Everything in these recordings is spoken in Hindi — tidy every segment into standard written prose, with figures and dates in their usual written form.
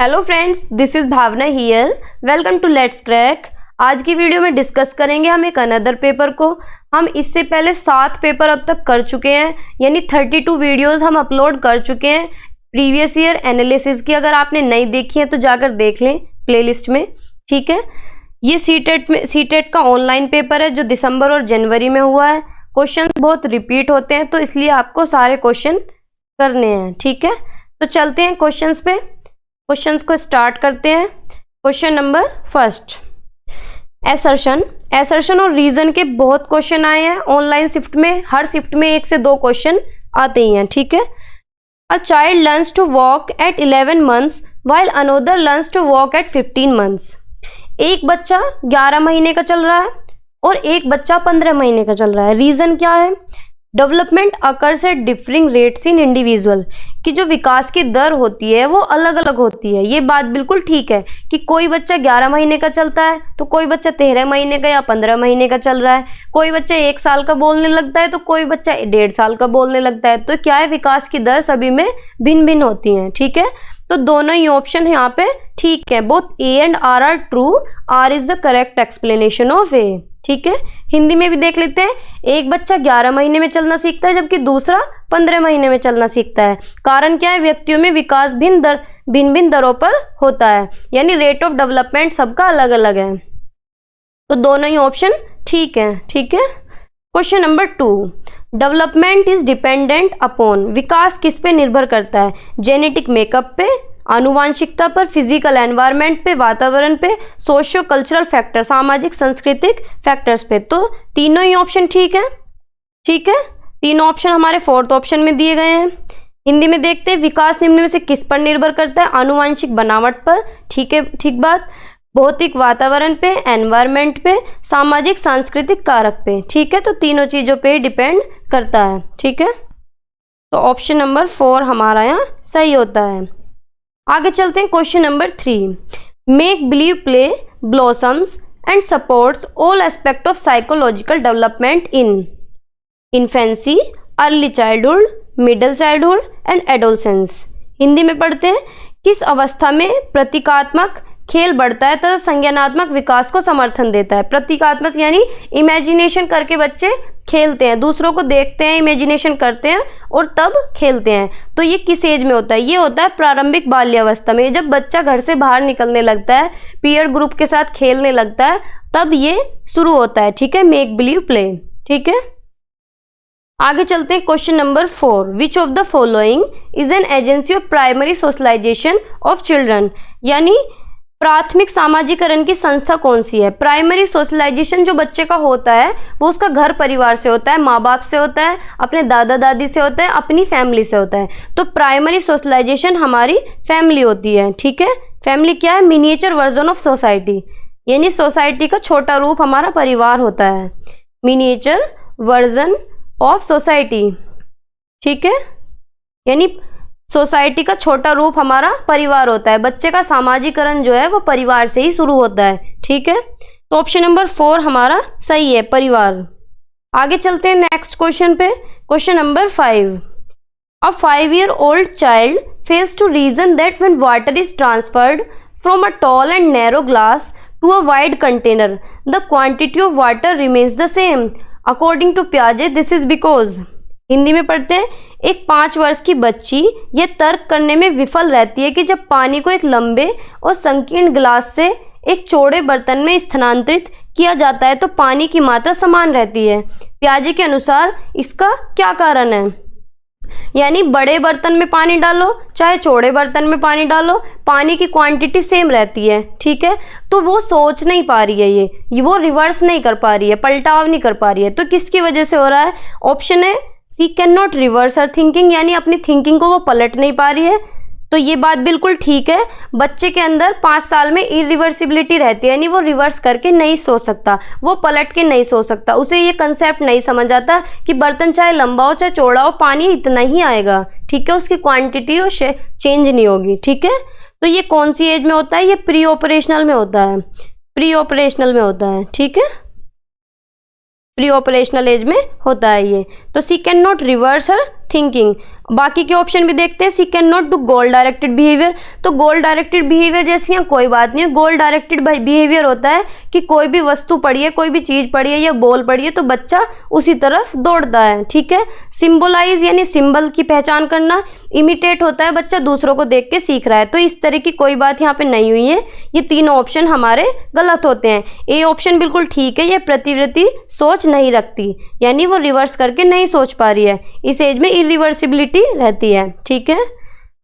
Hello friends, this is Bhavna here. Welcome to let's crack. आज की वीडियो में डिस्कस करेंगे हम एक अनदर पेपर को। हम इससे पहले 7 पेपर अब तक कर चुके हैं, यानी 32 वीडियोस हम अपलोड कर चुके हैं प्रीवियस ईयर एनालिसिस की। अगर आपने नहीं देखी है तो जाकर देख लें प्लेलिस्ट में, ठीक है। ये सीटेट का ऑनलाइन पेपर है जो दिसंबर और जनवरी में हुआ है। क्वेश्चन बहुत रिपीट होते हैं तो इसलिए आपको सारे क्वेश्चन करने हैं, ठीक है। तो चलते हैं क्वेश्चंस पे, क्वेश्चंस को स्टार्ट करते हैं। क्वेश्चन नंबर फर्स्ट, एसर्शन और रीजन के बहुत क्वेश्चन आए हैं ऑनलाइन शिफ्ट में। हर शिफ्ट में 1 से 2 क्वेश्चन आते ही हैं, ठीक है। A child learns to walk at 11 months while another learns to walk at 15 months। एक बच्चा 11 महीने का चल रहा है और एक बच्चा 15 महीने का चल रहा है। रीजन क्या है? Development occurs at differing rates in individual, कि जो विकास की दर होती है वो अलग अलग होती है। ये बात बिल्कुल ठीक है कि कोई बच्चा 11 महीने का चलता है तो कोई बच्चा 13 महीने का या 15 महीने का चल रहा है। कोई बच्चा 1 साल का बोलने लगता है तो कोई बच्चा 1.5 साल का बोलने लगता है। तो क्या है, विकास की दर सभी में भिन्न भिन्न होती है, ठीक है। तो दोनों ही ऑप्शन यहाँ पे ठीक है। Both A and R are true. R is the correct explanation of A, ठीक है। हिंदी में भी देख लेते हैं। एक बच्चा 11 महीने में चलना सीखता है जबकि दूसरा 15 महीने में चलना सीखता है। कारण क्या है? व्यक्तियों में विकास भिन्न भिन्न दरों पर होता है, यानी रेट ऑफ डेवलपमेंट सबका अलग अलग है। तो दोनों ही ऑप्शन ठीक है, ठीक है। Question number 2, development is dependent upon. विकास किस पे निर्भर करता है? जेनेटिक मेकअप पे, आनुवांशिकता पर, फिजिकल एनवायरनमेंट पे, वातावरण पे, सोशियो कल्चरल फैक्टर, सामाजिक सांस्कृतिक फैक्टर्स पे। तो तीनों ही ऑप्शन ठीक है, ठीक है। तीनों ऑप्शन हमारे 4th ऑप्शन में दिए गए हैं। हिंदी में देखते हैं, विकास निम्न में से किस पर निर्भर करता है? आनुवांशिक बनावट पर, ठीक है, ठीक बात। भौतिक वातावरण पे, एनवायरनमेंट पे, सामाजिक सांस्कृतिक कारक पे, ठीक है। तो तीनों चीजों पे डिपेंड करता है, ठीक है। तो ऑप्शन नंबर 4 हमारा यहाँ सही होता है। आगे चलते हैं। Question number 3, make believe play blossoms and supports all aspect of psychological development in infancy, early childhood, middle childhood and adolescence. Hindi में पढ़ते हैं, किस अवस्था में प्रतीकात्मक खेल बढ़ता है तथा संज्ञानात्मक विकास को समर्थन देता है? प्रतीकात्मक यानी इमेजिनेशन करके बच्चे खेलते हैं, दूसरों को देखते हैं, इमेजिनेशन करते हैं और तब खेलते हैं। तो ये किस एज में होता है? ये होता है प्रारंभिक बाल्यावस्था में। जब बच्चा घर से बाहर निकलने लगता है, पीयर ग्रुप के साथ खेलने लगता है, तब ये शुरू होता है, ठीक है। मेक बिलीव प्ले, ठीक है। आगे चलते हैं। Question number 4, which of the following is an agency of primary socialization of children, यानी प्राथमिक सामाजिकरण की संस्था कौन सी है? प्राइमरी सोशलाइजेशन जो बच्चे का होता है वो उसका घर परिवार से होता है, माँ बाप से होता है, अपने दादा दादी से होता है, अपनी फैमिली से होता है। तो प्राइमरी सोशलाइजेशन हमारी फैमिली होती है, ठीक है। फैमिली क्या है? मिनिएचर वर्जन ऑफ सोसाइटी, यानी सोसाइटी का छोटा रूप हमारा परिवार होता है। मिनिएचर वर्जन ऑफ सोसाइटी, ठीक है, यानी सोसाइटी का छोटा रूप हमारा परिवार होता है। बच्चे का सामाजिकरण जो है वो परिवार से ही शुरू होता है, ठीक है। तो ऑप्शन नंबर 4 हमारा सही है, परिवार। आगे चलते हैं नेक्स्ट क्वेश्चन पे। Question number 5, a 5-year-old child fails to reason that when water is transferred from a tall and narrow glass to a wide container, the quantity of water remains the same. According to Piaget, this is because। Hindi में पढ़ते हैं, एक 5 वर्ष की बच्ची ये तर्क करने में विफल रहती है कि जब पानी को एक लंबे और संकीर्ण गिलास से एक चौड़े बर्तन में स्थानांतरित किया जाता है तो पानी की मात्रा समान रहती है। पियाजे के अनुसार इसका क्या कारण है? यानी बड़े बर्तन में पानी डालो चाहे चौड़े बर्तन में पानी डालो, पानी की क्वांटिटी सेम रहती है, ठीक है। तो वो सोच नहीं पा रही है, ये वो रिवर्स नहीं कर पा रही है, पलटाव नहीं कर पा रही है। तो किसकी वजह से हो रहा है? ऑप्शन है C, can not reverse her thinking, यानी अपनी थिंकिंग को वो पलट नहीं पा रही है। तो ये बात बिल्कुल ठीक है। बच्चे के अंदर 5 साल में इरिवर्सिबिलिटी रहती है, यानी वो रिवर्स करके नहीं सोच सकता, वो पलट के नहीं सोच सकता। उसे ये कंसेप्ट नहीं समझ आता कि बर्तन चाहे लंबा हो चाहे चौड़ा हो, पानी इतना ही आएगा, ठीक है, उसकी क्वांटिटी और चेंज नहीं होगी, ठीक है। तो ये कौन सी एज में होता है? ये प्री ऑपरेशनल में होता है, प्री ऑपरेशनल में होता है, ठीक है, प्री ऑपरेशनल एज में होता है ये। तो C can not reverse her thinking, बाकी के ऑप्शन भी देखते हैं। C can not do goal directed behaviour, तो गोल डायरेक्टेड बिहेवियर जैसी यहाँ कोई बात नहीं है। गोल डायरेक्टेड बिहेवियर होता है कि कोई भी वस्तु पड़ी है, कोई भी चीज पड़ी है या बॉल पड़ी है तो बच्चा उसी तरफ दौड़ता है, ठीक है। सिंबलाइज यानी सिंबल की पहचान करना, इमिटेट होता है बच्चा दूसरों को देख के सीख रहा है। तो इस तरह की कोई बात यहाँ पे नहीं हुई है। ये तीनों ऑप्शन हमारे गलत होते हैं। ए ऑप्शन बिल्कुल ठीक है, ये प्रतिवृत्ति सोच नहीं रखती, यानी वो रिवर्स करके नहीं सोच पा रही है। इस एज में इरिवर्सिबिलिटी रहती है, ठीक है।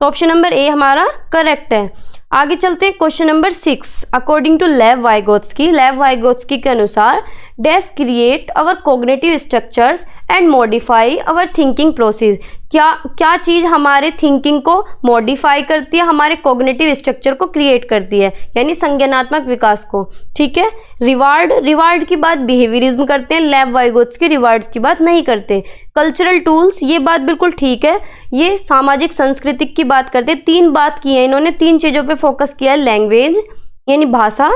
तो ऑप्शन नंबर ए हमारा करेक्ट है। आगे चलते हैं question number 6। According to Lev Vygotsky के अनुसार dash create our cognitive structures and modify our thinking process. क्या चीज हमारे थिंकिंग को मॉडिफाई करती है, हमारे कॉग्निटिव स्ट्रक्चर को क्रिएट करती है, यानी संज्ञानात्मक विकास को, ठीक है। रिवार्ड की बात बिहेवियरिज्म करते हैं, लेव वाइगोत्स्की रिवार्ड्स की बात नहीं करते। कल्चरल टूल्स, ये बात बिल्कुल ठीक है, ये सामाजिक सांस्कृतिक की बात करते हैं। 3 बात की है इन्होंने, 3 चीजों पे फोकस किया है। लैंग्वेज यानी भाषा,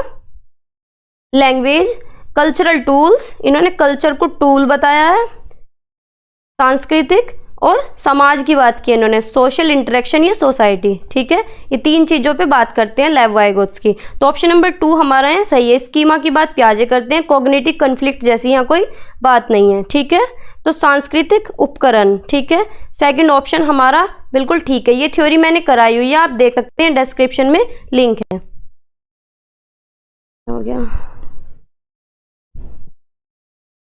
लैंग्वेज, कल्चरल टूल्स, इन्होंने कल्चर को टूल बताया है, सांस्कृतिक और समाज की बात की इन्होंने, सोशल इंटरेक्शन या सोसाइटी, ठीक है। ये 3 चीजों पे बात करते हैं लेव वाइगोत्स्की। तो ऑप्शन नंबर 2 हमारा यहाँ सही है। स्कीमा की बात प्याजे करते हैं, कॉग्निटिव कॉन्फ्लिक्ट जैसी यहाँ कोई बात नहीं है, ठीक है। तो सांस्कृतिक उपकरण, ठीक है, सेकंड ऑप्शन हमारा बिल्कुल ठीक है। ये थ्योरी मैंने कराई हुई है, आप देख सकते हैं, डिस्क्रिप्शन में लिंक है। हो गया।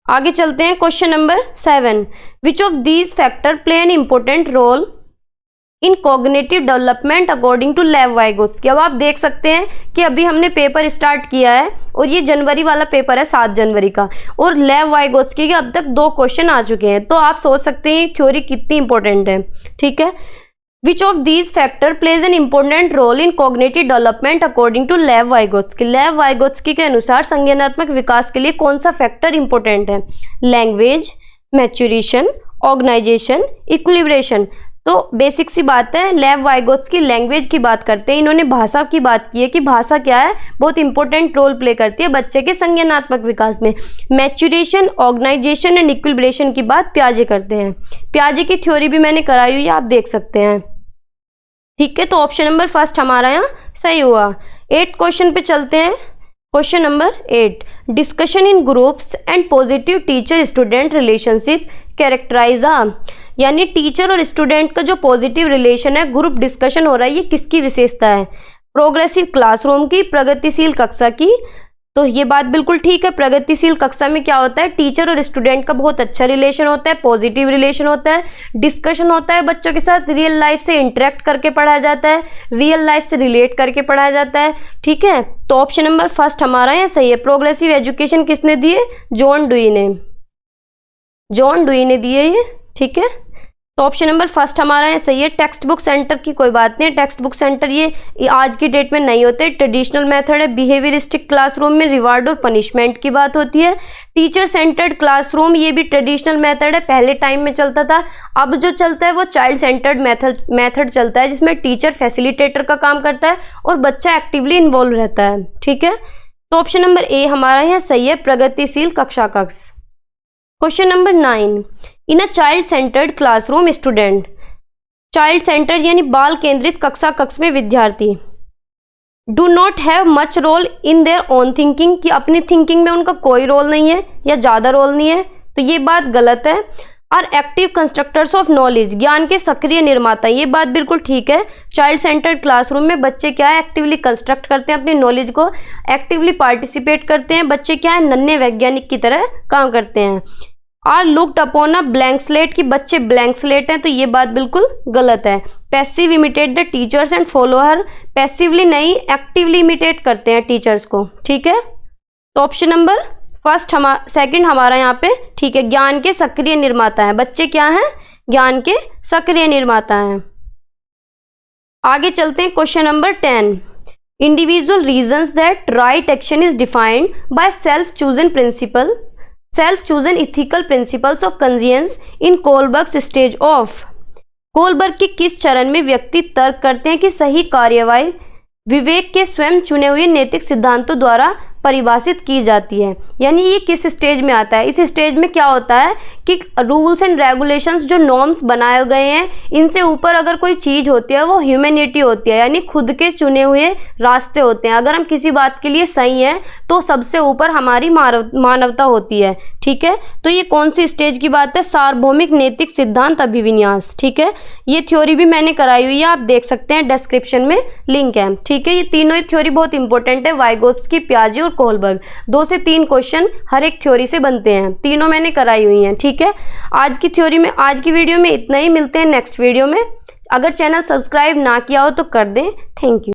आगे चलते हैं question number 7। Which of these factor play an important role in cognitive development according to Lev Vygotsky. अब आप देख सकते हैं कि अभी हमने पेपर स्टार्ट किया है और ये जनवरी वाला पेपर है, 7 जनवरी का, और लेव वाइगोत्स्की के अब तक 2 क्वेश्चन आ चुके हैं। तो आप सोच सकते हैं थ्योरी कितनी इंपॉर्टेंट है, ठीक है। Which of these factor plays an important role in cognitive development according to Lev Vygotsky. Lev Vygotsky के अनुसार संज्ञानात्मक विकास के लिए कौन सा फैक्टर इंपॉर्टेंट है? Language, maturation, organization, equilibration. तो बेसिक सी बात है, लेव वाइगोत्स्की लैंग्वेज की बात करते हैं, इन्होंने भाषा की बात की है कि भाषा क्या है, बहुत इंपॉर्टेंट रोल प्ले करती है बच्चे के संज्ञानात्मक विकास में। मैच्योरेशन, ऑर्गेनाइजेशन एंड इक्विलिब्रेशन की बात प्याजे करते हैं। प्याजे की थ्योरी भी मैंने कराई हुई है, आप देख सकते हैं, ठीक है। तो ऑप्शन नंबर फर्स्ट हमारा यहाँ सही हुआ। 8 क्वेश्चन पे चलते हैं। Question number 8, discussion in groups and positive teacher student relationship characterize, यानी टीचर और स्टूडेंट का जो पॉजिटिव रिलेशन है, ग्रुप डिस्कशन हो रहा है, ये किसकी विशेषता है? प्रोग्रेसिव क्लासरूम की, प्रगतिशील कक्षा की। तो ये बात बिल्कुल ठीक है। प्रगतिशील कक्षा में क्या होता है, टीचर और स्टूडेंट का बहुत अच्छा रिलेशन होता है, पॉजिटिव रिलेशन होता है, डिस्कशन होता है बच्चों के साथ, रियल लाइफ से इंटरेक्ट करके पढ़ाया जाता है, रियल लाइफ से रिलेट करके पढ़ाया जाता है, ठीक है। तो ऑप्शन नंबर फर्स्ट हमारा यहाँ सही है। प्रोग्रेसिव एजुकेशन किसने दिए? जॉन डुई ने दिए ये, ठीक है। तो ऑप्शन नंबर फर्स्ट हमारा है सही है। टेक्स्ट बुक सेंटर की कोई बात नहीं है, टेक्स्ट बुक सेंटर ये आज की डेट में नहीं होते, ट्रेडिशनल मेथड है। बिहेवियरिस्टिक क्लासरूम में रिवार्ड और पनिशमेंट की बात होती है। टीचर सेंटर्ड क्लासरूम, ये भी ट्रेडिशनल मेथड है, पहले टाइम में चलता था। अब जो चलता है वो चाइल्ड सेंटर्ड मेथड चलता है, जिसमें टीचर फैसिलिटेटर का काम करता है और बच्चा एक्टिवली इन्वॉल्व रहता है, ठीक है। तो ऑप्शन नंबर ए हमारा यहाँ सही है, प्रगतिशील कक्षा कक्ष। Question number 9, in a child centered classroom student, child centered यानी बाल केंद्रित कक्षा कक्ष में विद्यार्थी do not have much role in their own thinking, कि अपनी थिंकिंग में उनका कोई रोल नहीं है या ज़्यादा रोल नहीं है, तो ये बात गलत है। Are active constructors of knowledge, ज्ञान के सक्रिय निर्माता, ये बात बिल्कुल ठीक है। चाइल्ड सेंटर्ड क्लासरूम में बच्चे क्या है, एक्टिवली कंस्ट्रक्ट करते हैं अपनी नॉलेज को, एक्टिवली पार्टिसिपेट करते हैं, बच्चे क्या है, नन्हे वैज्ञानिक की तरह काम करते हैं। Are looked upon a blank slate, की बच्चे ब्लैंक स्लेट हैं, तो ये बात बिल्कुल गलत है। Passive imitate the teachers and follow her, passively नहीं एक्टिवली इमिटेट करते हैं टीचर्स को, ठीक है। तो ऑप्शन नंबर फर्स्ट सेकंड हमारा यहाँ पे ठीक है। ज्ञान के सक्रिय निर्माता हैं बच्चे, क्या हैं, ज्ञान के सक्रिय निर्माता हैं। आगे चलते हैं question number 10, individual reasons that right action is defined by self chosen principle, self chosen ethical principles of conscience in Kohlberg stage of. Kohlberg के किस चरण में व्यक्ति तर्क करते हैं कि सही कार्यवाही विवेक के स्वयं चुने हुए नैतिक सिद्धांतों द्वारा परिभाषित की जाती है। यानी ये किस स्टेज में आता है? इस स्टेज में क्या होता है कि रूल्स एंड रेगुलेशंस जो नॉर्म्स बनाए गए हैं, इनसे ऊपर अगर कोई चीज़ होती है वो ह्यूमैनिटी होती है, यानी खुद के चुने हुए रास्ते होते हैं। अगर हम किसी बात के लिए सही हैं तो सबसे ऊपर हमारी मानवता होती है। ठीक है, तो ये कौन सी स्टेज की बात है? सार्वभौमिक नैतिक सिद्धांत अभिविन्यास। ठीक है, ये थ्योरी भी मैंने कराई हुई है, आप देख सकते हैं, डिस्क्रिप्शन में लिंक है। ठीक है, ये तीनों ही थ्योरी बहुत इंपॉर्टेंट है, वाइगोत्स्की, पियाजे और कोहलबर्ग। 2 से 3 क्वेश्चन हर एक थ्योरी से बनते हैं, तीनों मैंने कराई हुई हैं। ठीक है, आज की वीडियो में इतना ही। मिलते हैं नेक्स्ट वीडियो में। अगर चैनल सब्सक्राइब ना किया हो तो कर दें। Thank you.